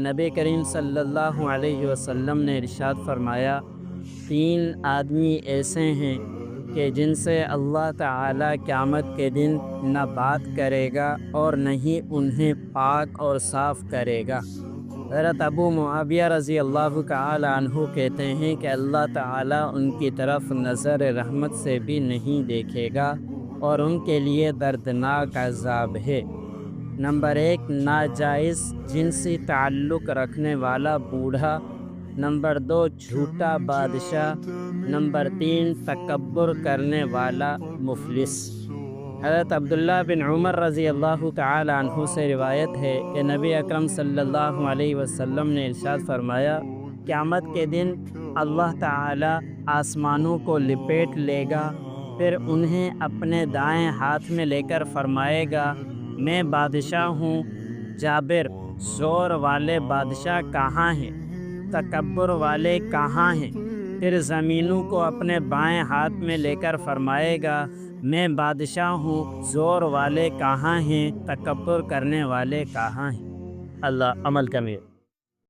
نبی کریم صلی اللہ علیہ وسلم نے ارشاد فرمایا، 3 آدمی ایسے ہیں کہ جن سے اللہ تعالیٰ قیامت کے دن نہ بات کرے گا اور نہ ہی انہیں پاک اور صاف کرے گا۔ حضرت ابو معاویہ رضی اللہ تعالی عنہ کہتے ہیں کہ اللہ تعالیٰ ان کی طرف نظر رحمت سے بھی نہیں دیکھے گا اور ان کے لیے دردناک عذاب ہے۔ نمبر 1، ناجائز جنسی تعلق رکھنے والا بوڑھا۔ نمبر 2، جھوٹا بادشاہ۔ نمبر 3، تکبر کرنے والا مفلس۔ حضرت عبداللہ بن عمر رضی اللہ تعالی عنہ سے روایت ہے کہ نبی اکرم صلی اللہ علیہ وسلم نے ارشاد فرمایا، قیامت کے دن اللہ تعالی آسمانوں کو لپیٹ لے گا، پھر انہیں اپنے دائیں ہاتھ میں لے کر فرمائے گا، میں بادشاہ ہوں۔ جابر، زور والے بادشاہ کہاں ہیں؟ تکبر والے کہاں ہیں؟ پھر زمینوں کو اپنے بائیں ہاتھ میں لے کر فرمائے گا، میں بادشاہ ہوں، زور والے کہاں ہیں؟ تکبر کرنے والے کہاں ہیں؟ اللہ عمل کرے۔